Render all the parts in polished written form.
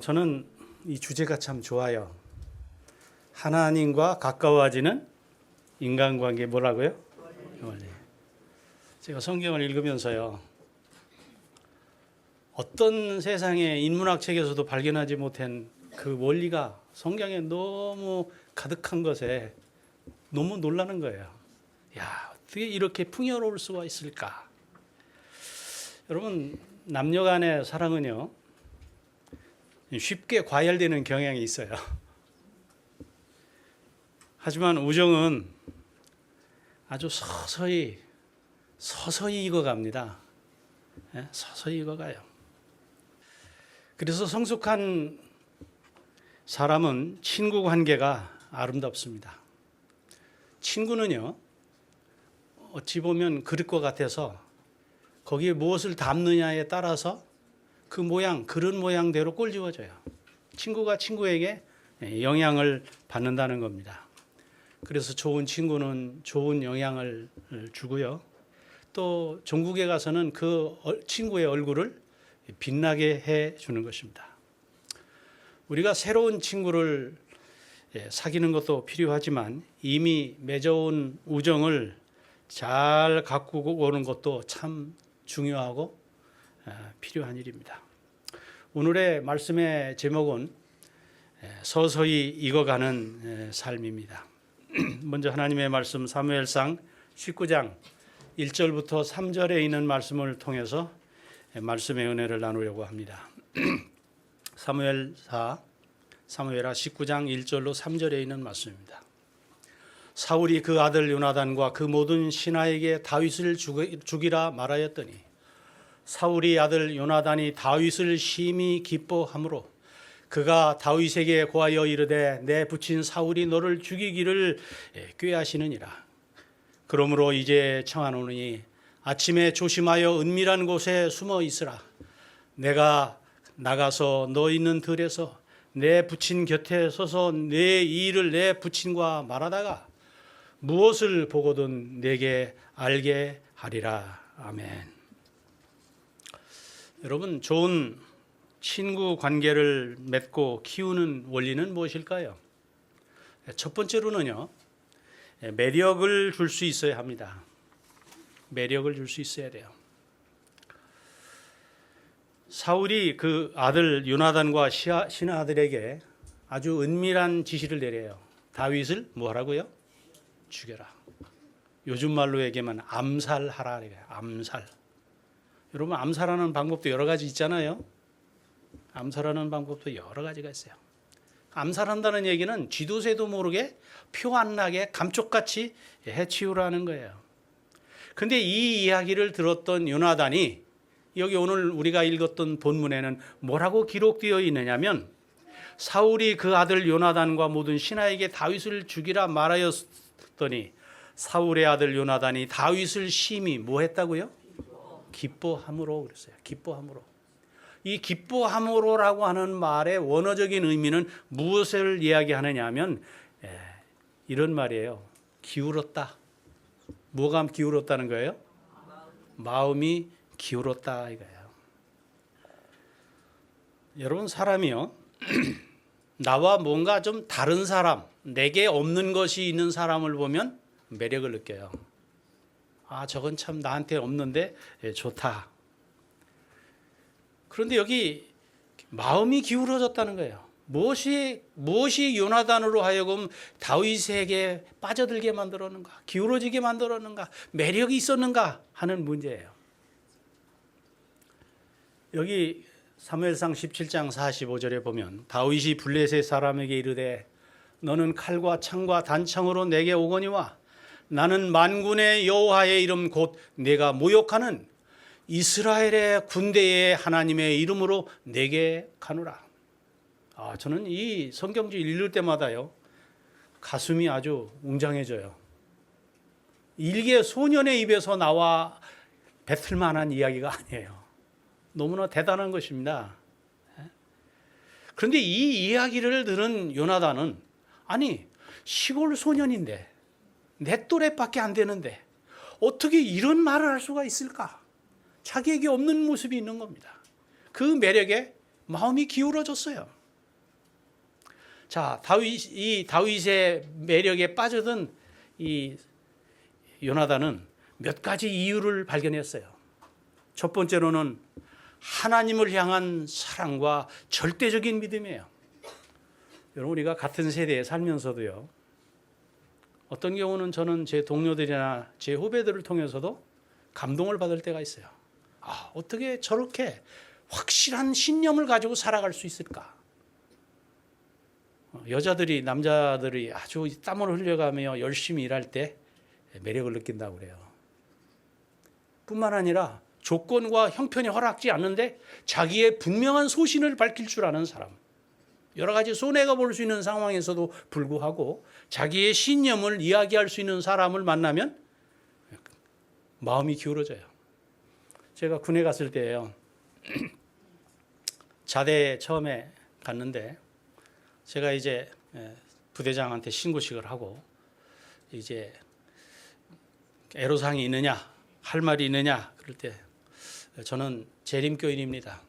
저는 이 주제가 참 좋아요. 하나님과 가까워지는 인간관계 뭐라고요? 원리. 제가 성경을 읽으면서요. 어떤 세상의 인문학 책에서도 발견하지 못한 그 원리가 성경에 너무 가득한 것에 너무 놀라는 거예요. 야, 어떻게 이렇게 풍요로울 수가 있을까? 여러분, 남녀 간의 사랑은요. 쉽게 과열되는 경향이 있어요. 하지만 우정은 아주 서서히 익어갑니다. 서서히 익어가요. 그래서 성숙한 사람은 친구 관계가 아름답습니다. 친구는요, 어찌 보면 그릇과 같아서 거기에 무엇을 담느냐에 따라서 그 모양, 그릇 모양대로 꼴지워져요. 친구가 친구에게 영향을 받는다는 겁니다. 그래서 좋은 친구는 좋은 영향을 주고요. 또 종국에 가서는 그 친구의 얼굴을 빛나게 해 주는 것입니다. 우리가 새로운 친구를 사귀는 것도 필요하지만 이미 맺어온 우정을 잘 가꾸고 오는 것도 참 중요하고 필요한 일입니다. 오늘의 말씀의 제목은 서서히 익어가는 삶입니다. 먼저 하나님의 말씀 사무엘상 19장 1절부터 3절에 있는 말씀을 통해서 말씀의 은혜를 나누려고 합니다. 사무엘하 19장 1절로 3절에 있는 말씀입니다. 사울이 그 아들 요나단과 그 모든 신하에게 다윗을 죽이라 말하였더니 사울이 아들 요나단이 다윗을 심히 기뻐하므로 그가 다윗에게 고하여 이르되 내 부친 사울이 너를 죽이기를 꾀하시느니라. 그러므로 이제 청하노니 아침에 조심하여 은밀한 곳에 숨어 있으라. 내가 나가서 너 있는 들에서 내 부친 곁에 서서 내 일을 내 부친과 말하다가 무엇을 보거든 내게 알게 하리라. 아멘. 여러분, 좋은 친구 관계를 맺고 키우는 원리는 무엇일까요? 첫 번째로는요, 매력을 줄 수 있어야 합니다. 매력을 줄 수 있어야 돼요. 사울이 그 아들 요나단과 신하들에게 아주 은밀한 지시를 내려요. 다윗을 뭐 하라고요? 죽여라. 요즘 말로 얘기하면 암살하라. 암살. 여러분, 암살하는 방법도 여러 가지 있잖아요. 암살하는 방법도 여러 가지가 있어요. 암살한다는 얘기는 쥐도새도 모르게 표 안 나게 감쪽같이 해치우라는 거예요. 근데 이 이야기를 들었던 요나단이 여기 오늘 우리가 읽었던 본문에는 뭐라고 기록되어 있느냐면 사울이 그 아들 요나단과 모든 신하에게 다윗을 죽이라 말하였더니 사울의 아들 요나단이 다윗을 심히 뭐 했다고요? 기뻐함으로 그랬어요. 기뻐함으로. 이 기뻐함으로라고 하는 말의 원어적인 의미는 무엇을 이야기하느냐 하면 이런 말이에요. 기울었다. 뭐가 기울었다는 거예요? 마음이 기울었다 이거예요. 여러분, 사람이요. 나와 뭔가 좀 다른 사람, 내게 없는 것이 있는 사람을 보면 매력을 느껴요. 아, 저건 참 나한테 없는데 좋다. 그런데 여기 마음이 기울어졌다는 거예요. 무엇이 요나단으로 하여금 다윗에게 빠져들게 만들었는가, 기울어지게 만들었는가, 매력이 있었는가 하는 문제예요. 여기 사무엘상 17장 45절에 보면 다윗이 블레셋 사람에게 이르되 너는 칼과 창과 단창으로 내게 오거니와 나는 만군의 여호와의 이름 곧 내가 모욕하는 이스라엘의 군대의 하나님의 이름으로 내게 가노라. 저는 이 성경지 읽을 때마다요 가슴이 아주 웅장해져요. 일개 소년의 입에서 나와 뱉을 만한 이야기가 아니에요. 너무나 대단한 것입니다. 그런데 이 이야기를 들은 요나단은 아니 시골 소년인데 내 또래밖에 안 되는데 어떻게 이런 말을 할 수가 있을까? 자기에게 없는 모습이 있는 겁니다. 그 매력에 마음이 기울어졌어요. 자, 이 다윗의 매력에 빠져든 이 요나단은 몇 가지 이유를 발견했어요. 첫 번째로는 하나님을 향한 사랑과 절대적인 믿음이에요. 여러분, 우리가 같은 세대에 살면서도요, 어떤 경우는 저는 제 동료들이나 제 후배들을 통해서도 감동을 받을 때가 있어요. 아, 어떻게 저렇게 확실한 신념을 가지고 살아갈 수 있을까? 여자들이, 남자들이 아주 땀을 흘려가며 열심히 일할 때 매력을 느낀다고 그래요. 뿐만 아니라 조건과 형편이 허락지 않는데 자기의 분명한 소신을 밝힐 줄 아는 사람, 여러 가지 손해가 볼 수 있는 상황에서도 불구하고 자기의 신념을 이야기할 수 있는 사람을 만나면 마음이 기울어져요. 제가 군에 갔을 때예요. 자대에 처음에 갔는데 제가 이제 부대장한테 신고식을 하고 이제 애로사항이 있느냐, 할 말이 있느냐 그럴 때 저는 재림교인입니다.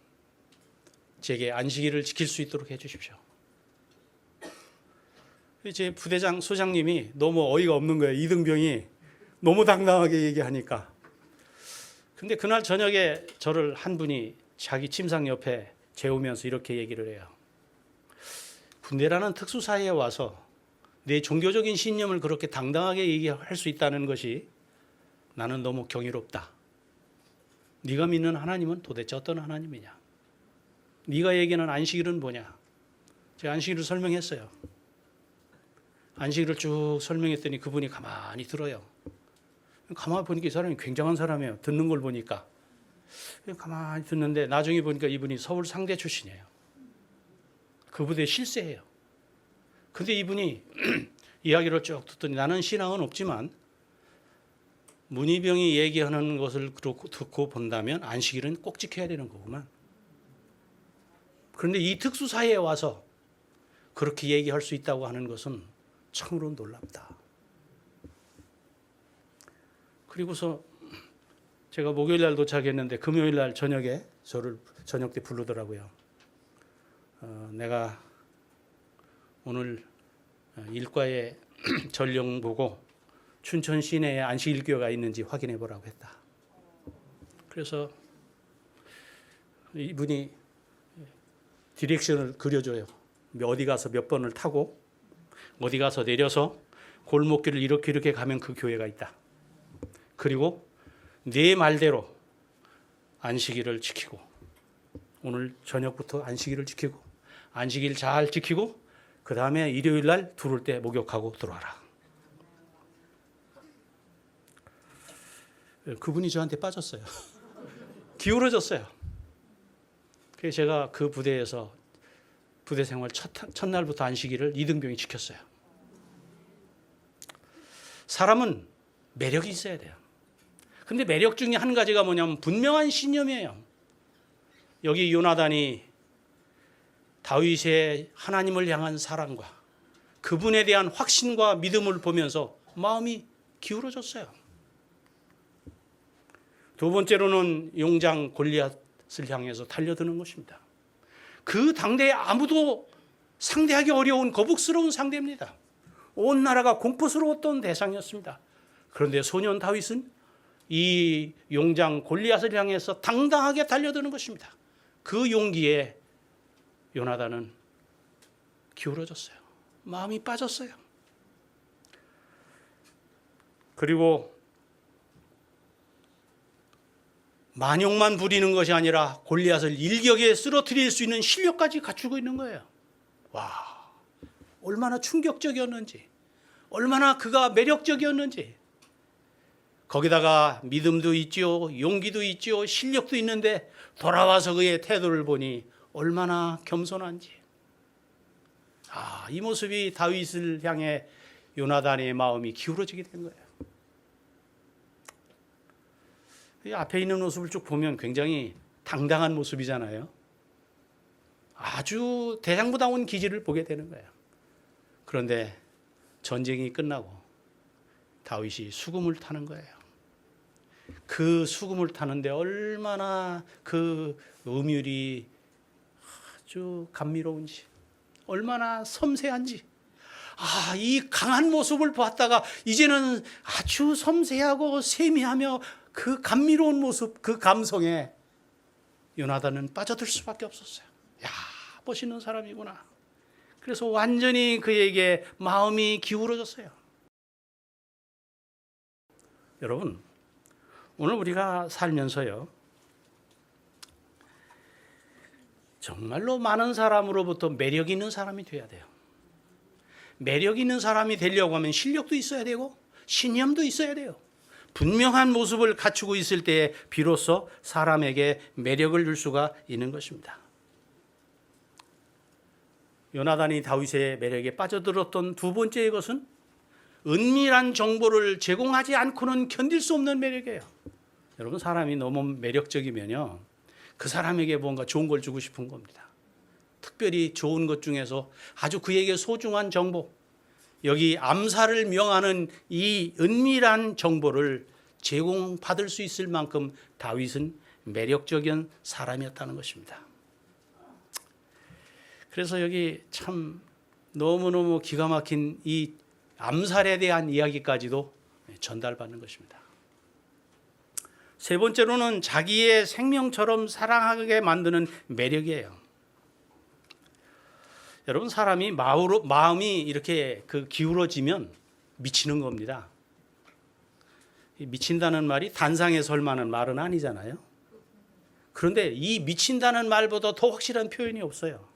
제게 안식일을 지킬 수 있도록 해주십시오. 제 부대장 소장님이 너무 어이가 없는 거예요. 이등병이 너무 당당하게 얘기하니까. 근데 그날 저녁에 저를 한 분이 자기 침상 옆에 재우면서 이렇게 얘기를 해요. 군대라는 특수사회에 와서 내 종교적인 신념을 그렇게 당당하게 얘기할 수 있다는 것이 나는 너무 경이롭다. 네가 믿는 하나님은 도대체 어떤 하나님이냐? 네가 얘기하는 안식일은 뭐냐? 제가 안식일을 설명했어요. 안식일을 쭉 설명했더니 그분이 가만히 들어요. 가만히 보니까 이 사람이 굉장한 사람이에요. 듣는 걸 보니까. 가만히 듣는데 나중에 보니까 이분이 서울 상대 출신이에요. 그 부대 실세예요. 근데 이분이 이야기를 쭉 듣더니 나는 신앙은 없지만 문희병이 얘기하는 것을 듣고 본다면 안식일은 꼭 지켜야 되는 거구만. 그런데 이 특수사회에 와서 그렇게 얘기할 수 있다고 하는 것은 참으로 놀랍다. 그리고서 제가 목요일 날 도착했는데 금요일 날 저녁에 저를 저녁 때 부르더라고요. 내가 오늘 일과에 전령 보고 춘천 시내에 안식일교회가 있는지 확인해 보라고 했다. 그래서 이분이 디렉션을 그려줘요. 어디 가서 몇 번을 타고 어디 가서 내려서 골목길을 이렇게 가면 그 교회가 있다. 그리고 네 말대로 안식일을 지키고 오늘 저녁부터 안식일을 지키고 안식일 잘 지키고 그 다음에 일요일 날 들어올 때 목욕하고 들어와라. 그분이 저한테 빠졌어요. 기울어졌어요. 그래서 제가 그 부대에서 부대 생활 첫날부터 안식일을 이등병이 지켰어요. 사람은 매력이 있어야 돼요. 근데 매력 중에 한 가지가 뭐냐면 분명한 신념이에요. 여기 요나단이 다윗의 하나님을 향한 사랑과 그분에 대한 확신과 믿음을 보면서 마음이 기울어졌어요. 두 번째로는 용장 골리앗을 향해서 달려드는 것입니다. 그 당대에 아무도 상대하기 어려운 거북스러운 상대입니다. 온 나라가 공포스러웠던 대상이었습니다. 그런데 소년 다윗은 이 용장 골리앗을 향해서 당당하게 달려드는 것입니다. 그 용기에 요나단은 기울어졌어요. 마음이 빠졌어요. 그리고 만용만 부리는 것이 아니라 골리앗을 일격에 쓰러뜨릴 수 있는 실력까지 갖추고 있는 거예요. 와, 얼마나 충격적이었는지, 얼마나 그가 매력적이었는지. 거기다가 믿음도 있지요, 용기도 있지요, 실력도 있는데 돌아와서 그의 태도를 보니 얼마나 겸손한지. 이 모습이 다윗을 향해 요나단의 마음이 기울어지게 된 거예요. 이 앞에 있는 모습을 쭉 보면 굉장히 당당한 모습이잖아요. 아주 대장부다운 기질을 보게 되는 거예요. 그런데 전쟁이 끝나고 다윗이 수금을 타는 거예요. 그 수금을 타는데 얼마나 그 음율이 아주 감미로운지, 얼마나 섬세한지. 이 강한 모습을 봤다가 이제는 아주 섬세하고 세미하며 그 감미로운 모습, 그 감성에 요나단은 빠져들 수밖에 없었어요. 멋있는 사람이구나. 그래서 완전히 그에게 마음이 기울어졌어요. 여러분, 오늘 우리가 살면서요, 정말로 많은 사람으로부터 매력 있는 사람이 돼야 돼요. 매력 있는 사람이 되려고 하면 실력도 있어야 되고 신념도 있어야 돼요. 분명한 모습을 갖추고 있을 때에 비로소 사람에게 매력을 줄 수가 있는 것입니다. 요나단이 다윗의 매력에 빠져들었던 두 번째의 것은 은밀한 정보를 제공하지 않고는 견딜 수 없는 매력이에요. 여러분, 사람이 너무 매력적이면요, 그 사람에게 뭔가 좋은 걸 주고 싶은 겁니다. 특별히 좋은 것 중에서 아주 그에게 소중한 정보, 여기 암살을 명하는 이 은밀한 정보를 제공받을 수 있을 만큼 다윗은 매력적인 사람이었다는 것입니다. 그래서 여기 참 너무너무 기가 막힌 이 암살에 대한 이야기까지도 전달받는 것입니다. 세 번째로는 자기의 생명처럼 사랑하게 만드는 매력이에요. 여러분, 사람이 마음이 이렇게 기울어지면 미치는 겁니다. 미친다는 말이 단상에 설 만한 말은 아니잖아요. 그런데 이 미친다는 말보다 더 확실한 표현이 없어요.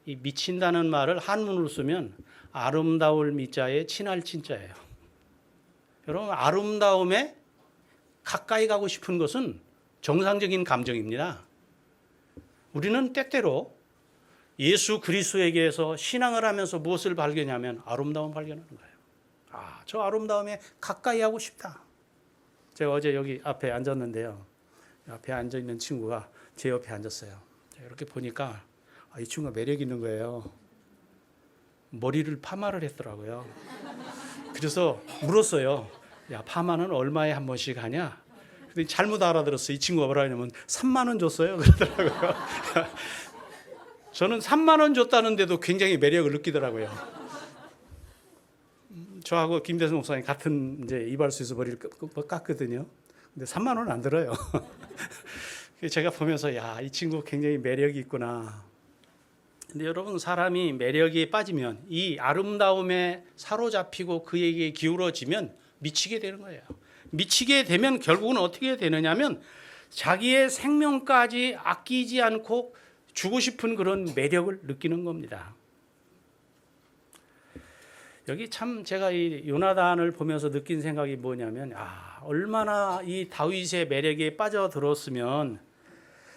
이 미친다는 말을 한문으로 쓰면 아름다울 미자에 친할 친자예요. 여러분, 아름다움에 가까이 가고 싶은 것은 정상적인 감정입니다. 우리는 때때로 예수 그리스도에게서 신앙을 하면서 무엇을 발견하면 아름다움 발견하는 거예요. 저 아름다움에 가까이 하고 싶다. 제가 어제 여기 앞에 앉았는데요. 앞에 앉아있는 친구가 제 옆에 앉았어요. 이렇게 보니까 이 친구가 매력 있는 거예요. 머리를 파마를 했더라고요. 그래서 물었어요. 파마는 얼마에 한 번씩 하냐? 근데 잘못 알아들었어요. 이 친구가 뭐라 하냐면 3만 원 줬어요. 그러더라고요. 저는 3만 원 줬다는데도 굉장히 매력을 느끼더라고요. 저하고 김대성 목사님 같은 이제 이발소에서 머리를 깎거든요. 근데 3만 원은 안 들어요. 제가 보면서 이 친구 굉장히 매력이 있구나. 근데 여러분, 사람이 매력에 빠지면 이 아름다움에 사로잡히고 그에게 기울어지면 미치게 되는 거예요. 미치게 되면 결국은 어떻게 되느냐면 자기의 생명까지 아끼지 않고 주고 싶은 그런 매력을 느끼는 겁니다. 여기 참 제가 이 요나단을 보면서 느낀 생각이 뭐냐면 얼마나 이 다윗의 매력에 빠져들었으면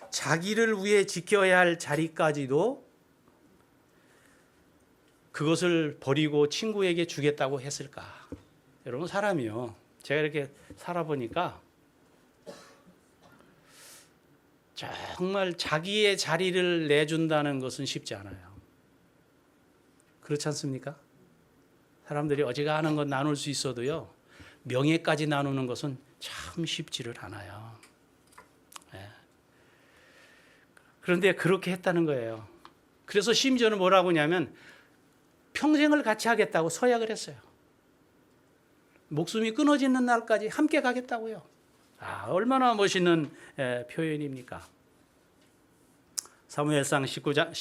자기를 위해 지켜야 할 자리까지도 그것을 버리고 친구에게 주겠다고 했을까. 여러분, 사람이요, 제가 이렇게 살아보니까 정말 자기의 자리를 내준다는 것은 쉽지 않아요. 그렇지 않습니까? 사람들이 어지간한 건 나눌 수 있어도요, 명예까지 나누는 것은 참 쉽지를 않아요. 그런데 그렇게 했다는 거예요. 그래서 심지어는 뭐라고 하냐면 평생을 같이 하겠다고 서약을 했어요. 목숨이 끊어지는 날까지 함께 가겠다고요. 얼마나 멋있는 표현입니까? 사무엘상 19장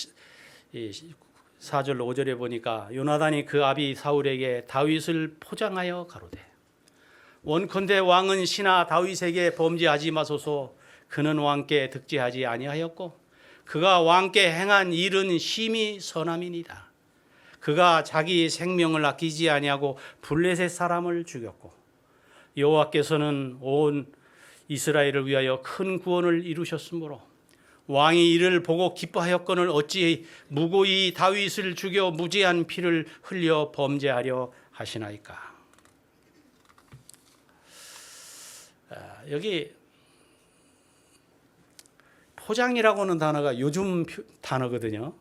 4절 5절에 보니까 요나단이 그 아비 사울에게 다윗을 포장하여 가로되 원컨대 왕은 신하 다윗에게 범죄하지 마소서. 그는 왕께 득죄하지 아니하였고 그가 왕께 행한 일은 심히 선함이니이다. 그가 자기 생명을 아끼지 아니하고 블레셋 사람을 죽였고 여호와께서는 온 이스라엘을 위하여 큰 구원을 이루셨으므로 왕이 이를 보고 기뻐하였거늘 어찌 무고히 다윗을 죽여 무죄한 피를 흘려 범죄하려 하시나이까. 여기 포장이라고 하는 단어가 요즘 단어거든요.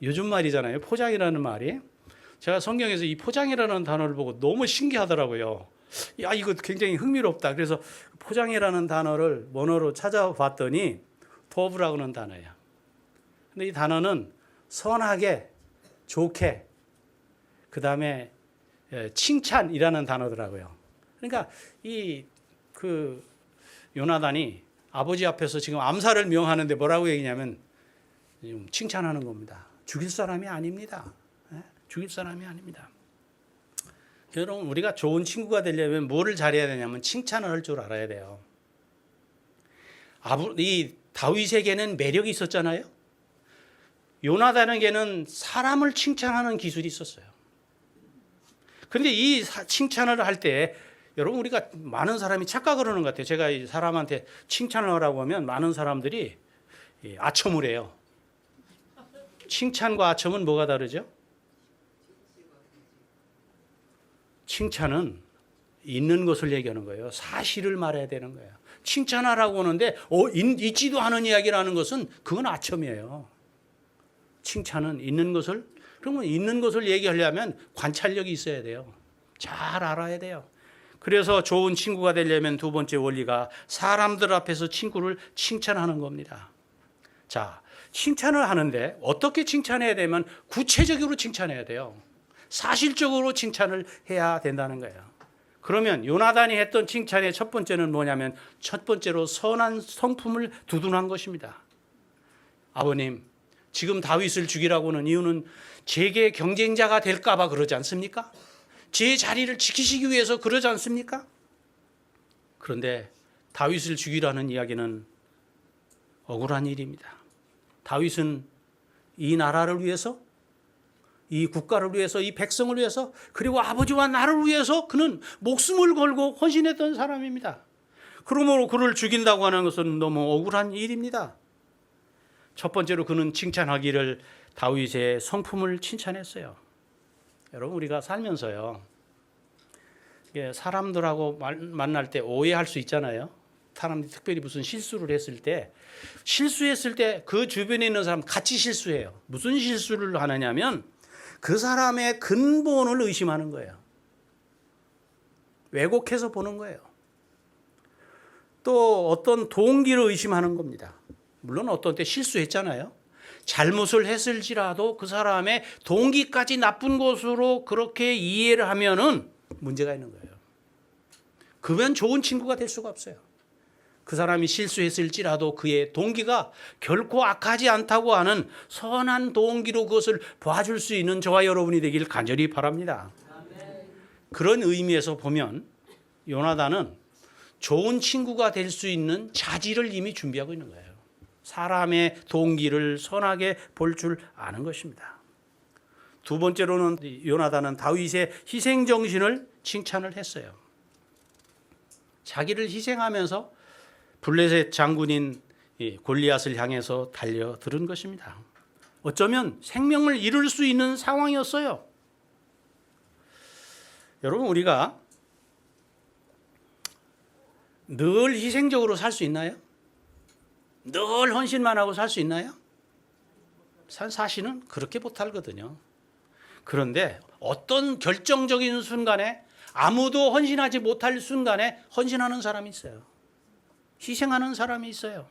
요즘 말이잖아요. 포장이라는 말이. 제가 성경에서 이 포장이라는 단어를 보고 너무 신기하더라고요. 야, 이거 굉장히 흥미롭다. 그래서 포장이라는 단어를 원어로 찾아봤더니 토브라고 하는 단어예요. 근데 이 단어는 선하게, 좋게, 그 다음에 칭찬이라는 단어더라고요. 그러니까 요나단이 아버지 앞에서 지금 암살을 명하는데 뭐라고 얘기냐면 칭찬하는 겁니다. 죽일 사람이 아닙니다. 죽일 사람이 아닙니다. 여러분, 우리가 좋은 친구가 되려면 뭐를 잘해야 되냐면 칭찬을 할 줄 알아야 돼요. 이 다윗에게는 매력이 있었잖아요. 요나단에게는 사람을 칭찬하는 기술이 있었어요. 그런데 이 칭찬을 할 때 여러분, 우리가 많은 사람이 착각을 하는 것 같아요. 제가 이 사람한테 칭찬을 하라고 하면 많은 사람들이 아첨을 해요. 칭찬과 아첨은 뭐가 다르죠? 칭찬은 있는 것을 얘기하는 거예요. 사실을 말해야 되는 거예요. 칭찬하라고 하는데 있지도 않은 이야기를 하는 것은 그건 아첨이에요. 칭찬은 있는 것을, 그러면 있는 것을 얘기하려면 관찰력이 있어야 돼요. 잘 알아야 돼요. 그래서 좋은 친구가 되려면 두 번째 원리가 사람들 앞에서 친구를 칭찬하는 겁니다. 자, 칭찬을 하는데 어떻게 칭찬해야 되면 구체적으로 칭찬해야 돼요. 사실적으로 칭찬을 해야 된다는 거예요. 그러면 요나단이 했던 칭찬의 첫 번째는 뭐냐면 첫 번째로 선한 성품을 두둔한 것입니다. 아버님, 지금 다윗을 죽이라고 하는 이유는 제게 경쟁자가 될까 봐 그러지 않습니까? 제 자리를 지키시기 위해서 그러지 않습니까? 그런데 다윗을 죽이라는 이야기는 억울한 일입니다. 다윗은 이 나라를 위해서, 이 국가를 위해서, 이 백성을 위해서, 그리고 아버지와 나를 위해서 그는 목숨을 걸고 헌신했던 사람입니다. 그러므로 그를 죽인다고 하는 것은 너무 억울한 일입니다. 첫 번째로 그는 칭찬하기를 다윗의 성품을 칭찬했어요. 여러분, 우리가 살면서요, 사람들하고 만날 때 오해할 수 있잖아요. 사람들이 특별히 무슨 실수를 했을 때, 실수했을 때 그 주변에 있는 사람 같이 실수해요. 무슨 실수를 하느냐면 그 사람의 근본을 의심하는 거예요. 왜곡해서 보는 거예요. 또 어떤 동기를 의심하는 겁니다. 물론 어떤 때 실수했잖아요. 잘못을 했을지라도 그 사람의 동기까지 나쁜 것으로 그렇게 이해를 하면은 문제가 있는 거예요. 그러면 좋은 친구가 될 수가 없어요. 그 사람이 실수했을지라도 그의 동기가 결코 악하지 않다고 하는 선한 동기로 그것을 봐줄 수 있는 저와 여러분이 되길 간절히 바랍니다. 그런 의미에서 보면 요나단은 좋은 친구가 될 수 있는 자질을 이미 준비하고 있는 거예요. 사람의 동기를 선하게 볼 줄 아는 것입니다. 두 번째로는 요나단은 다윗의 희생정신을 칭찬을 했어요. 자기를 희생하면서 블레셋 장군인 골리앗을 향해서 달려들은 것입니다. 어쩌면 생명을 잃을 수 있는 상황이었어요. 여러분, 우리가 늘 희생적으로 살 수 있나요? 늘 헌신만 하고 살 수 있나요? 사실은 그렇게 못 살거든요. 그런데 어떤 결정적인 순간에 아무도 헌신하지 못할 순간에 헌신하는 사람이 있어요. 희생하는 사람이 있어요.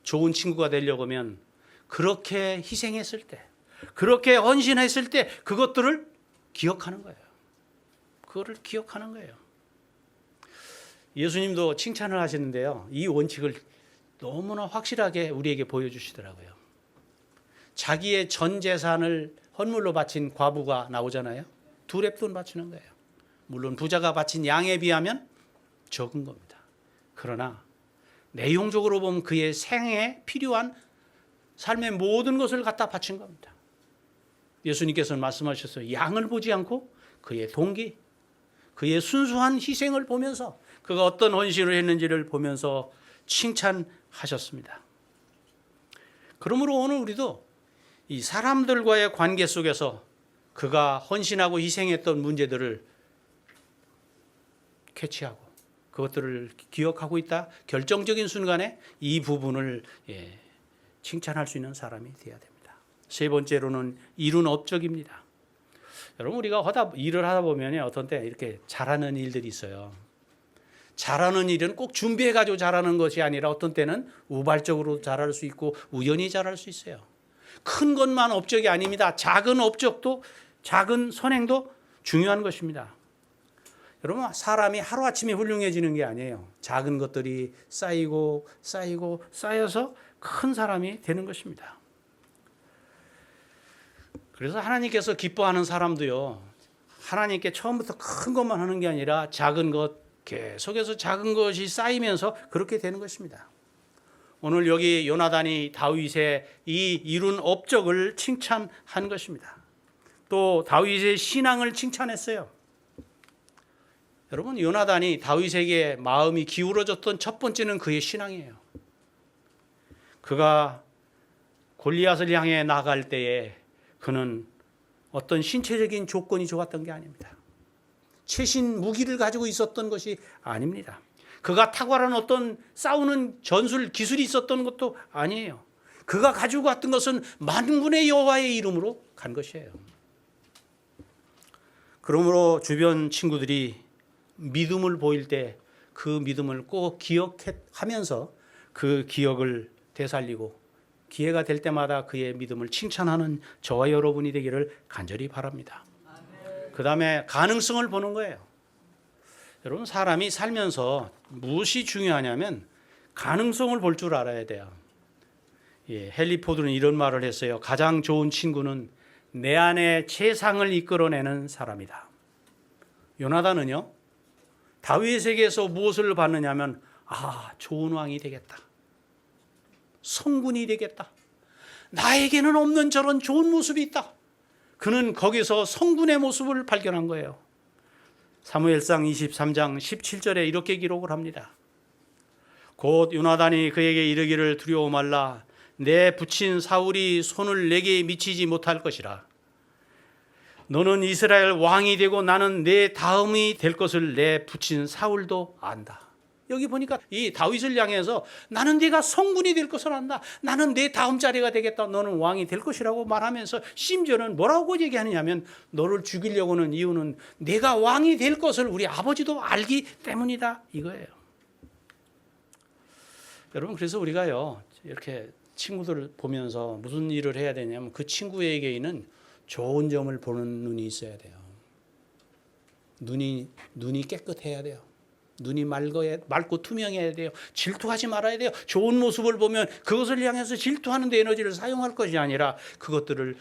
좋은 친구가 되려고 하면 그렇게 희생했을 때, 그렇게 헌신했을 때 그것들을 기억하는 거예요. 그거를 기억하는 거예요. 예수님도 칭찬을 하시는데요, 이 원칙을 너무나 확실하게 우리에게 보여주시더라고요. 자기의 전 재산을 헌물로 바친 과부가 나오잖아요. 2렙돈 바치는 거예요. 물론 부자가 바친 양에 비하면 적은 겁니다. 그러나 내용적으로 보면 그의 생에 필요한 삶의 모든 것을 갖다 바친 겁니다. 예수님께서는 말씀하셨어요. 양을 보지 않고 그의 동기, 그의 순수한 희생을 보면서, 그가 어떤 헌신을 했는지를 보면서 칭찬하셨습니다. 그러므로 오늘 우리도 이 사람들과의 관계 속에서 그가 헌신하고 희생했던 문제들을 캐치하고 그것들을 기억하고 있다. 결정적인 순간에 이 부분을 칭찬할 수 있는 사람이 되어야 됩니다. 세 번째로는 이룬 업적입니다. 여러분 우리가 일을 하다 보면 어떤 때 이렇게 잘하는 일들이 있어요. 잘하는 일은 꼭 준비해가지고 잘하는 것이 아니라 어떤 때는 우발적으로 잘할 수 있고 우연히 잘할 수 있어요. 큰 것만 업적이 아닙니다. 작은 업적도 작은 선행도 중요한 것입니다. 여러분 사람이 하루아침에 훌륭해지는 게 아니에요. 작은 것들이 쌓이고 쌓여서 큰 사람이 되는 것입니다. 그래서 하나님께서 기뻐하는 사람도요, 하나님께 처음부터 큰 것만 하는 게 아니라 작은 것, 계속해서 작은 것이 쌓이면서 그렇게 되는 것입니다. 오늘 여기 요나단이 다윗의 이 이룬 업적을 칭찬한 것입니다. 또 다윗의 신앙을 칭찬했어요. 여러분 요나단이 다윗에게 마음이 기울어졌던 첫 번째는 그의 신앙이에요. 그가 골리앗을 향해 나갈 때에 그는 어떤 신체적인 조건이 좋았던 게 아닙니다. 최신 무기를 가지고 있었던 것이 아닙니다. 그가 탁월한 어떤 싸우는 전술 기술이 있었던 것도 아니에요. 그가 가지고 갔던 것은 만군의 여호와의 이름으로 간 것이에요. 그러므로 주변 친구들이 믿음을 보일 때 그 믿음을 꼭 기억하면서 그 기억을 되살리고 기회가 될 때마다 그의 믿음을 칭찬하는 저와 여러분이 되기를 간절히 바랍니다. 그 다음에 가능성을 보는 거예요. 여러분 사람이 살면서 무엇이 중요하냐면 가능성을 볼 줄 알아야 돼요. 헨리 포드는 이런 말을 했어요. 가장 좋은 친구는 내 안에 세상을 이끌어내는 사람이다. 요나단은요, 다윗에게서 무엇을 받느냐면 좋은 왕이 되겠다. 성군이 되겠다. 나에게는 없는 저런 좋은 모습이 있다. 그는 거기서 성군의 모습을 발견한 거예요. 사무엘상 23장 17절에 이렇게 기록을 합니다. 곧 요나단이 그에게 이르기를 두려워 말라. 내 부친 사울이 손을 내게 미치지 못할 것이라. 너는 이스라엘 왕이 되고 나는 내 다음이 될 것을 내 부친 사울도 안다. 여기 보니까 이 다윗을 향해서 나는 네가 성군이 될 것을 안다. 나는 내 다음 자리가 되겠다. 너는 왕이 될 것이라고 말하면서 심지어는 뭐라고 얘기하느냐면 너를 죽이려고 하는 이유는 내가 왕이 될 것을 우리 아버지도 알기 때문이다. 이거예요. 여러분 그래서 우리가요 이렇게 친구들을 보면서 무슨 일을 해야 되냐면 그 친구에게는 좋은 점을 보는 눈이 있어야 돼요. 눈이 깨끗해야 돼요. 눈이 맑고 투명해야 돼요. 질투하지 말아야 돼요. 좋은 모습을 보면 그것을 향해서 질투하는 데 에너지를 사용할 것이 아니라 그것들을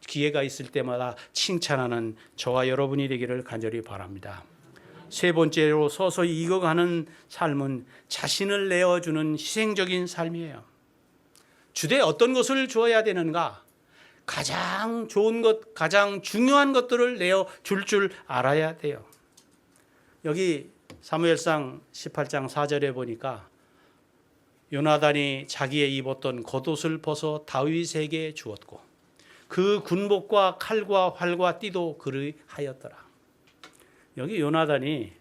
기회가 있을 때마다 칭찬하는 저와 여러분이 되기를 간절히 바랍니다. 세 번째로 서서히 익어가는 삶은 자신을 내어주는 희생적인 삶이에요. 주되 어떤 것을 주어야 되는가? 가장 좋은 것, 가장 중요한 것들을 내어줄 줄 알아야 돼요. 여기 사무엘상 18장 4절에 보니까 요나단이 자기의 입었던 겉옷을 벗어 다윗에게 주었고 그 군복과 칼과 활과 띠도 그리하였더라. 여기 요나단이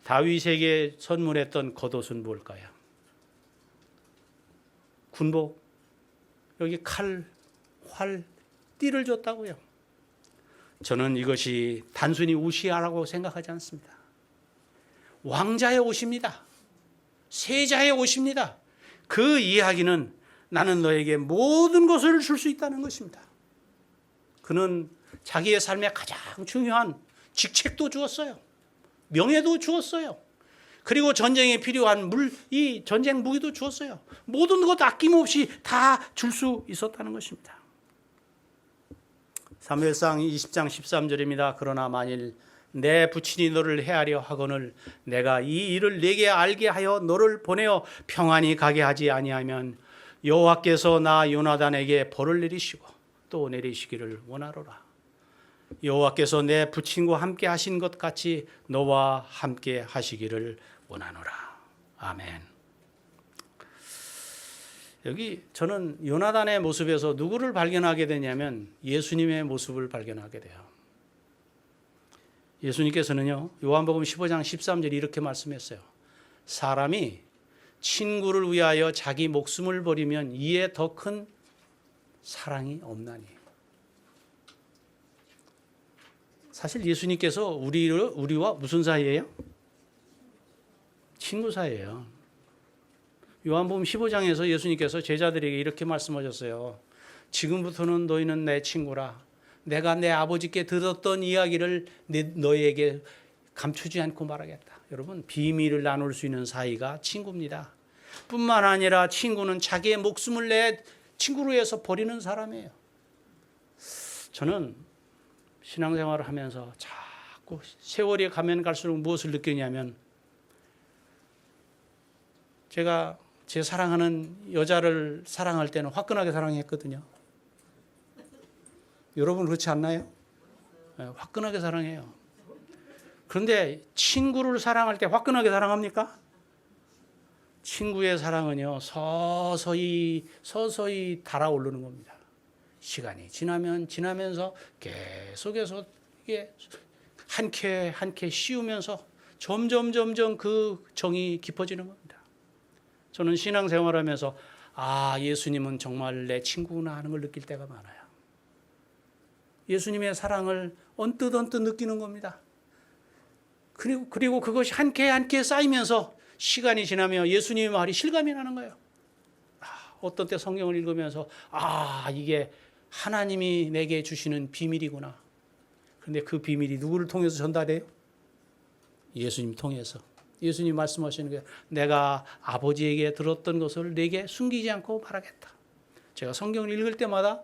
다윗에게 선물했던 겉옷은 뭘까요? 군복, 여기 칼, 활, 띠를 줬다고요. 저는 이것이 단순히 옷이라고 생각하지 않습니다. 왕자의 옷입니다. 세자의 옷입니다. 그 이야기는 나는 너에게 모든 것을 줄 수 있다는 것입니다. 그는 자기의 삶에 가장 중요한 직책도 주었어요. 명예도 주었어요. 그리고 전쟁에 필요한 이 전쟁 무기도 주었어요. 모든 것 아낌없이 다 줄 수 있었다는 것입니다. 사무엘상 20장 13절입니다. 그러나 만일 내 부친이 너를 해하려 하거늘 내가 이 일을 네게 알게 하여 너를 보내어 평안히 가게 하지 아니하면 여호와께서 나 요나단에게 벌을 내리시고 또 내리시기를 원하노라. 여호와께서 내 부친과 함께 하신 것 같이 너와 함께 하시기를 원하노라. 아멘. 여기 저는 요나단의 모습에서 누구를 발견하게 되냐면 예수님의 모습을 발견하게 돼요. 예수님께서는요 요한복음 15장 13절 이렇게 말씀했어요. 사람이 친구를 위하여 자기 목숨을 버리면 이에 더 큰 사랑이 없나니. 사실 예수님께서 우리와 무슨 사이예요? 친구 사이예요. 요한복음 15장에서 예수님께서 제자들에게 이렇게 말씀하셨어요. 지금부터는 너희는 내 친구라. 내가 내 아버지께 들었던 이야기를 너희에게 감추지 않고 말하겠다. 여러분, 비밀을 나눌 수 있는 사이가 친구입니다. 뿐만 아니라 친구는 자기의 목숨을 내 친구로 해서 버리는 사람이에요. 저는 신앙생활을 하면서 자꾸 세월이 가면 갈수록 무엇을 느끼냐면, 제가 제 사랑하는 여자를 사랑할 때는 화끈하게 사랑했거든요. 여러분 그렇지 않나요? 네, 화끈하게 사랑해요. 그런데 친구를 사랑할 때 화끈하게 사랑합니까? 친구의 사랑은요, 서서히 달아오르는 겁니다. 시간이 지나면서 계속해서 이게 한 켜 한 켜 씌우면서 점점 그 정이 깊어지는 겁니다. 저는 신앙생활하면서 예수님은 정말 내 친구구나 하는 걸 느낄 때가 많아요. 예수님의 사랑을 언뜻 느끼는 겁니다. 그리고 그것이 한 켜 쌓이면서 시간이 지나면 예수님의 말이 실감이 나는 거예요. 어떤 때 성경을 읽으면서 이게 하나님이 내게 주시는 비밀이구나. 그런데 그 비밀이 누구를 통해서 전달해요? 예수님 통해서. 예수님 말씀하시는 게, 내가 아버지에게 들었던 것을 내게 숨기지 않고 말하겠다. 제가 성경을 읽을 때마다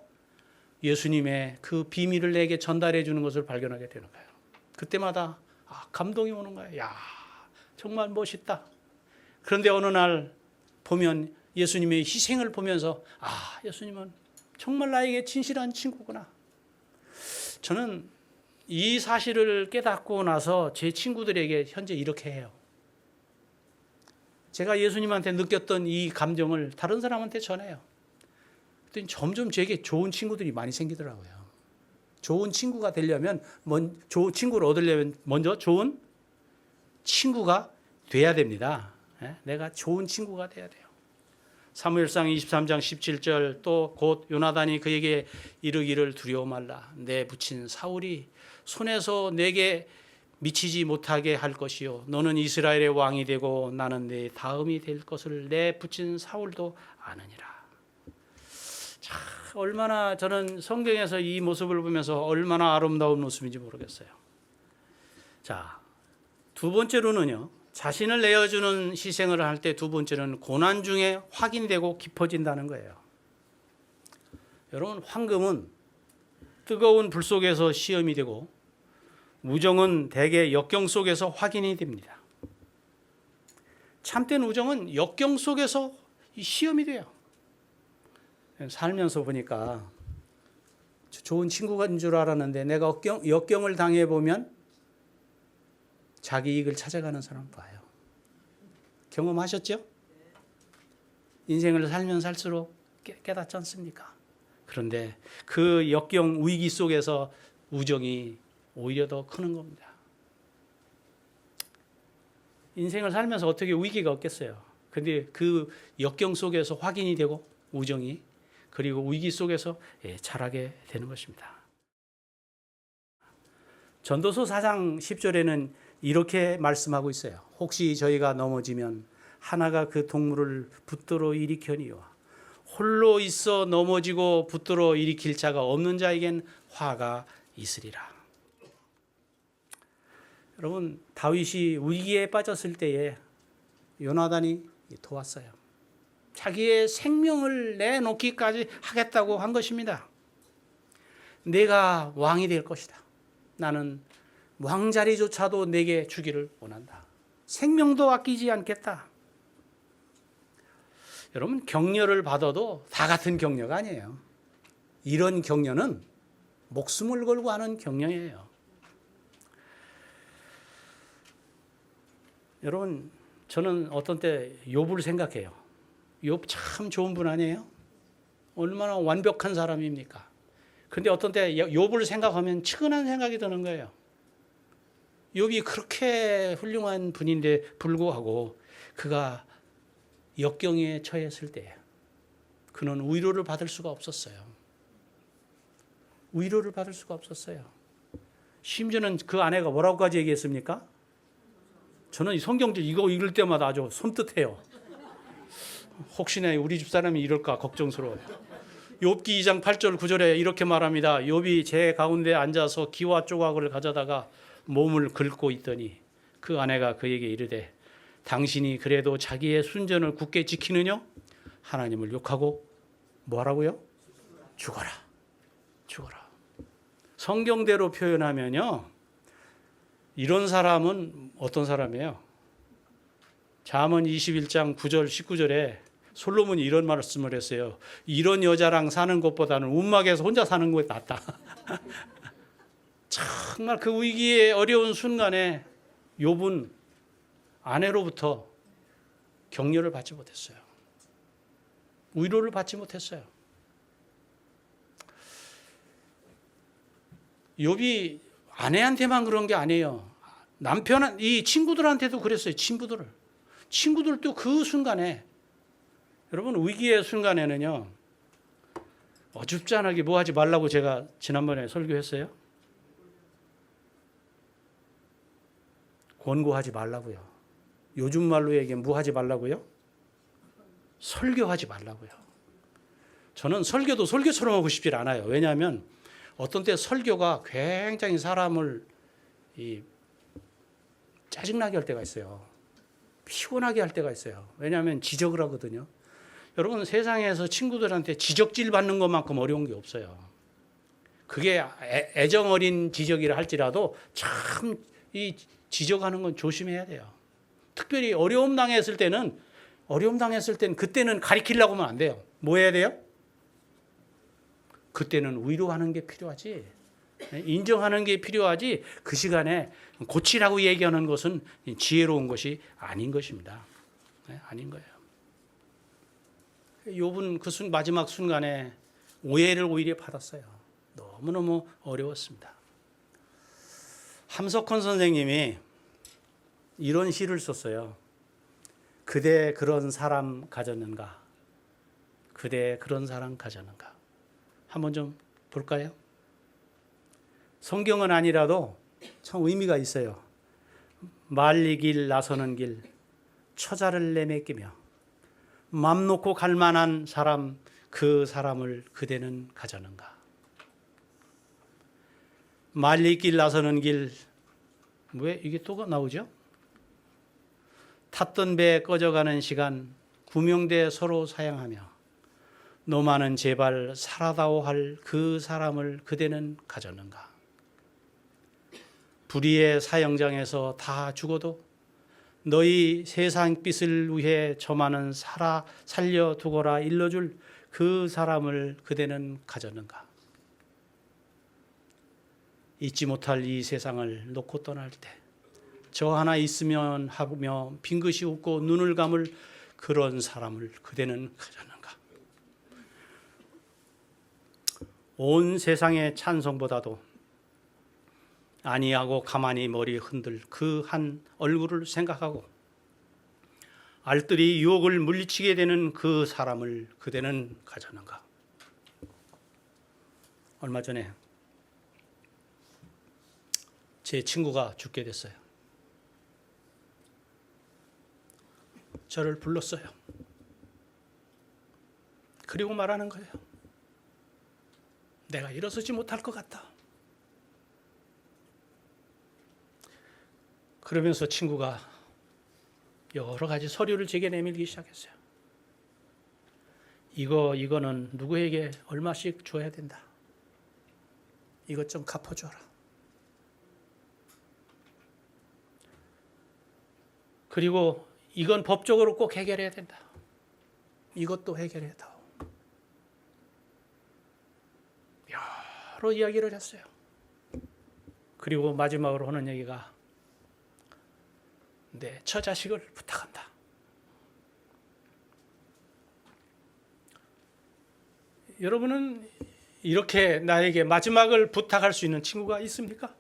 예수님의 그 비밀을 내게 전달해 주는 것을 발견하게 되는 거예요. 그때마다 감동이 오는 거예요. 야, 정말 멋있다. 그런데 어느 날 보면 예수님의 희생을 보면서 예수님은 정말 나에게 진실한 친구구나. 저는 이 사실을 깨닫고 나서 제 친구들에게 현재 이렇게 해요. 제가 예수님한테 느꼈던 이 감정을 다른 사람한테 전해요. 그랬더니 점점 제게 좋은 친구들이 많이 생기더라고요. 좋은 친구가 되려면, 좋은 친구를 얻으려면 먼저 좋은 친구가 돼야 됩니다. 내가 좋은 친구가 돼야 돼요. 사무엘상 23장 17절, 또 곧 요나단이 그에게 이르기를 두려워 말라. 내 붙인 사울이 손에서 내게 미치지 못하게 할 것이요, 너는 이스라엘의 왕이 되고 나는 내 다음이 될 것을 내 붙인 사울도 아느니라. 자, 얼마나 저는 성경에서 이 모습을 보면서 얼마나 아름다운 모습인지 모르겠어요. 자, 두 번째로는요, 자신을 내어주는 희생을 할 때 두 번째는 고난 중에 확인되고 깊어진다는 거예요. 여러분, 황금은 뜨거운 불 속에서 시험이 되고, 우정은 대개 역경 속에서 확인이 됩니다. 참된 우정은 역경 속에서 시험이 돼요. 살면서 보니까 좋은 친구인 줄 알았는데, 내가 역경을 당해보면 자기 이익을 찾아가는 사람 봐요. 경험하셨죠? 인생을 살면 살수록 깨닫지 않습니까? 그런데 그 역경 위기 속에서 우정이 오히려 더 크는 겁니다. 인생을 살면서 어떻게 위기가 없겠어요? 그런데 그 역경 속에서 확인이 되고 우정이, 그리고 위기 속에서 자라게 되는 것입니다. 전도서 4장 10절에는 이렇게 말씀하고 있어요. 혹시 저희가 넘어지면 하나가 그 동물을 붙들어 일으켜니와 홀로 있어 넘어지고 붙들어 일으킬 자가 없는 자에겐 화가 있으리라. 여러분, 다윗이 위기에 빠졌을 때에 요나단이 도왔어요. 자기의 생명을 내놓기까지 하겠다고 한 것입니다. 내가 왕이 될 것이다. 나는 왕자리조차도 내게 주기를 원한다. 생명도 아끼지 않겠다. 여러분, 격려를 받아도 다 같은 격려가 아니에요. 이런 격려는 목숨을 걸고 하는 격려예요. 여러분, 저는 어떤 때 욥을 생각해요. 욥 참 좋은 분 아니에요? 얼마나 완벽한 사람입니까? 그런데 어떤 때 욥을 생각하면 측은한 생각이 드는 거예요. 욥이 그렇게 훌륭한 분인데 불구하고 그가 역경에 처했을 때 그는 위로를 받을 수가 없었어요. 위로를 받을 수가 없었어요. 심지어는 그 아내가 뭐라고까지 얘기했습니까? 저는 이 성경절 이거 읽을 때마다 아주 손뜻해요. 혹시나 우리 집사람이 이럴까 걱정스러워요. 욥기 2장 8절 9절에 이렇게 말합니다. 욥이 제 가운데 앉아서 기와 조각을 가져다가 몸을 긁고 있더니 그 아내가 그에게 이르되 당신이 그래도 자기의 순전을 굳게 지키느냐? 하나님을 욕하고 뭐하라고요? 죽어라. 죽어라. 성경대로 표현하면요, 이런 사람은 어떤 사람이에요? 잠언 21장 9절 19절에 솔로몬이 이런 말씀을 했어요. 이런 여자랑 사는 것보다는 움막에서 혼자 사는 것이 낫다. 정말 그 위기의 어려운 순간에 욥은 아내로부터 격려를 받지 못했어요. 위로를 받지 못했어요. 욥이 아내한테만 그런 게 아니에요. 남편, 이 친구들한테도 그랬어요. 친구들도 그 순간에, 여러분 위기의 순간에는요, 어줍잖하게 뭐 하지 말라고 제가 지난번에 설교했어요. 권고하지 말라고요. 요즘 말로 얘기하면 뭐 하지 말라고요? 설교하지 말라고요. 저는 설교도 설교처럼 하고 싶지 않아요. 왜냐하면 어떤 때 설교가 굉장히 사람을 짜증나게 할 때가 있어요. 피곤하게 할 때가 있어요. 왜냐하면 지적을 하거든요. 여러분 세상에서 친구들한테 지적질 받는 것만큼 어려운 게 없어요. 그게 애정 어린 지적이라 할지라도 참 이 지적하는 건 조심해야 돼요. 특별히 어려움 당했을 때는 그때는 가리키려고 하면 안 돼요. 뭐 해야 돼요? 그때는 위로하는 게 필요하지, 인정하는 게 필요하지, 그 시간에 고치라고 얘기하는 것은 지혜로운 것이 아닌 것입니다. 아닌 거예요. 욥은 그 마지막 순간에 오해를 오히려 받았어요. 너무너무 어려웠습니다. 함석헌 선생님이 이런 시를 썼어요. 그대 그런 사람 가졌는가? 그대 그런 사람 가졌는가? 한번 좀 볼까요? 성경은 아니라도 참 의미가 있어요. 말리길 나서는 길, 처자를 내맡기며 맘 놓고 갈 만한 사람, 그 사람을 그대는 가졌는가? 말리길 나서는 길, 왜 이게 또 나오죠? 탔던 배 꺼져가는 시간, 구명대 서로 사양하며 너만은 제발 살아다오 할 그 사람을 그대는 가졌는가? 불의의 사형장에서 다 죽어도 너희 세상 빛을 위해 저만은 살려두거라 일러줄 그 사람을 그대는 가졌는가? 잊지 못할 이 세상을 놓고 떠날 때 저 하나 있으면 하며 빙긋이 웃고 눈을 감을 그런 사람을 그대는 가졌는가? 온 세상의 찬송보다도 아니하고 가만히 머리 흔들 그 한 얼굴을 생각하고 알뜰히 유혹을 물리치게 되는 그 사람을 그대는 가졌는가? 얼마 전에 제 친구가 죽게 됐어요. 저를 불렀어요. 그리고 말하는 거예요. 내가 일어서지 못할 것 같다. 그러면서 친구가 여러 가지 서류를 제게 내밀기 시작했어요. 이거는 누구에게 얼마씩 줘야 된다. 이것 좀 갚아줘라. 그리고 이건 법적으로 꼭 해결해야 된다. 이것도 해결해야 다. 여러 이야기를 했어요. 그리고 마지막으로 하는 얘기가 내 처자식을 부탁한다. 여러분은 이렇게 나에게 마지막을 부탁할 수 있는 친구가 있습니까?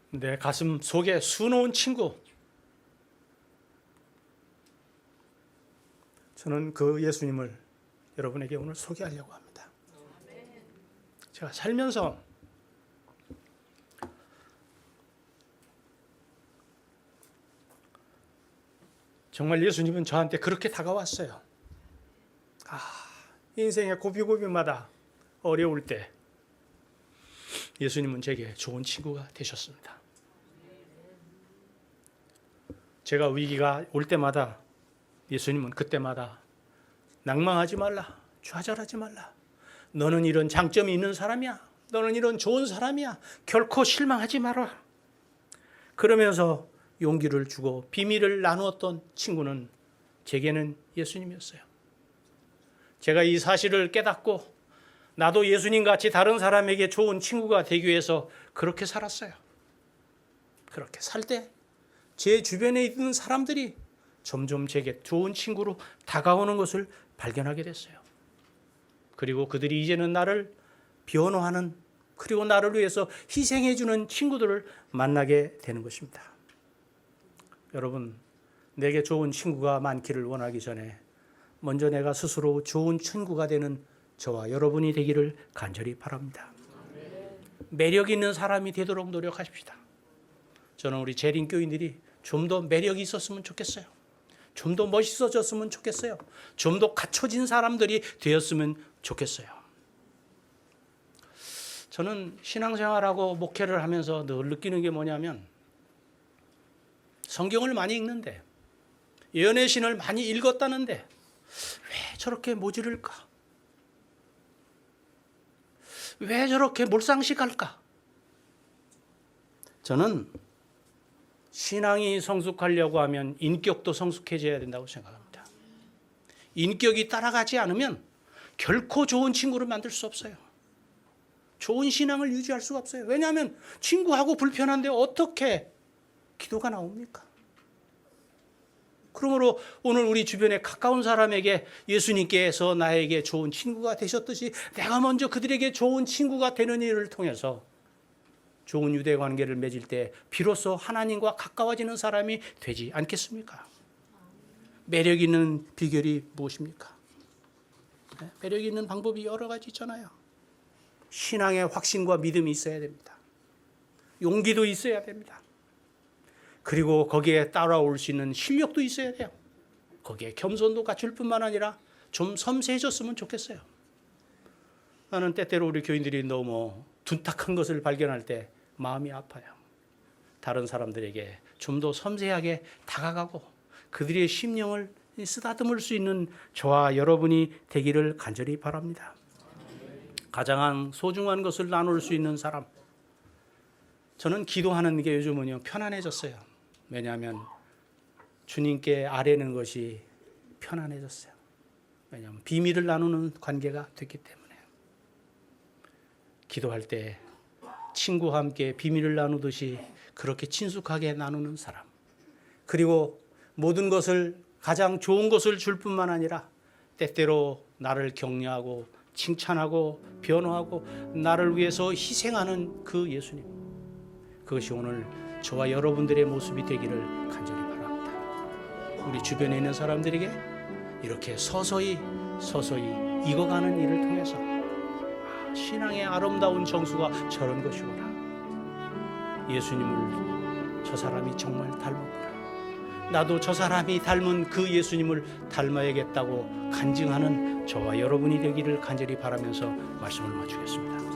내 가슴 속에 수놓은 친구, 저는 그 예수님을 여러분에게 오늘 소개하려고 합니다. 제가 살면서 정말 예수님은 저한테 그렇게 다가왔어요. 인생의 고비고비마다 어려울 때 예수님은 제게 좋은 친구가 되셨습니다. 제가 위기가 올 때마다 예수님은 그때마다 낭망하지 말라, 좌절하지 말라. 너는 이런 장점이 있는 사람이야. 너는 이런 좋은 사람이야. 결코 실망하지 마라. 그러면서 용기를 주고 비밀을 나누었던 친구는 제게는 예수님이었어요. 제가 이 사실을 깨닫고 나도 예수님 같이 다른 사람에게 좋은 친구가 되기 위해서 그렇게 살았어요. 그렇게 살 때 제 주변에 있는 사람들이 점점 제게 좋은 친구로 다가오는 것을 발견하게 됐어요. 그리고 그들이 이제는 나를 변호하는, 그리고 나를 위해서 희생해 주는 친구들을 만나게 되는 것입니다. 여러분, 내게 좋은 친구가 많기를 원하기 전에 먼저 내가 스스로 좋은 친구가 되는 저와 여러분이 되기를 간절히 바랍니다. 매력 있는 사람이 되도록 노력하십시다. 저는 우리 재림교인들이 좀 더 매력이 있었으면 좋겠어요. 좀 더 멋있어졌으면 좋겠어요. 좀 더 갖춰진 사람들이 되었으면 좋겠어요. 저는 신앙생활하고 목회를 하면서 늘 느끼는 게 뭐냐면, 성경을 많이 읽는데, 예언의 신을 많이 읽었다는데 왜 저렇게 모질을까? 왜 저렇게 몰상식할까? 저는 신앙이 성숙하려고 하면 인격도 성숙해져야 된다고 생각합니다. 인격이 따라가지 않으면 결코 좋은 친구를 만들 수 없어요. 좋은 신앙을 유지할 수가 없어요. 왜냐하면 친구하고 불편한데 어떻게 기도가 나옵니까? 그러므로 오늘 우리 주변에 가까운 사람에게 예수님께서 나에게 좋은 친구가 되셨듯이 내가 먼저 그들에게 좋은 친구가 되는 일을 통해서 좋은 유대 관계를 맺을 때 비로소 하나님과 가까워지는 사람이 되지 않겠습니까? 매력 있는 비결이 무엇입니까? 매력 있는 방법이 여러 가지 있잖아요. 신앙의 확신과 믿음이 있어야 됩니다. 용기도 있어야 됩니다. 그리고 거기에 따라올 수 있는 실력도 있어야 돼요. 거기에 겸손도 갖출 뿐만 아니라 좀 섬세해졌으면 좋겠어요. 나는 때때로 우리 교인들이 너무 둔탁한 것을 발견할 때 마음이 아파요. 다른 사람들에게 좀 더 섬세하게 다가가고 그들의 심령을 쓰다듬을 수 있는 저와 여러분이 되기를 간절히 바랍니다. 가장 소중한 것을 나눌 수 있는 사람. 저는 기도하는 게 요즘은요 편안해졌어요. 왜냐하면 주님께 아뢰는 것이 편안해졌어요. 왜냐하면 비밀을 나누는 관계가 됐기 때문에. 기도할 때 친구와 함께 비밀을 나누듯이 그렇게 친숙하게 나누는 사람. 그리고 모든 것을, 가장 좋은 것을 줄 뿐만 아니라 때때로 나를 격려하고 칭찬하고 변호하고 나를 위해서 희생하는 그 예수님. 그것이 오늘 저와 여러분들의 모습이 되기를 간절히 바랍니다. 우리 주변에 있는 사람들에게 이렇게 서서히 익어가는 일을 통해서 신앙의 아름다운 정수가 저런 것이구나. 예수님을 저 사람이 정말 닮았구나. 나도 저 사람이 닮은 그 예수님을 닮아야겠다고 간증하는 저와 여러분이 되기를 간절히 바라면서 말씀을 마치겠습니다.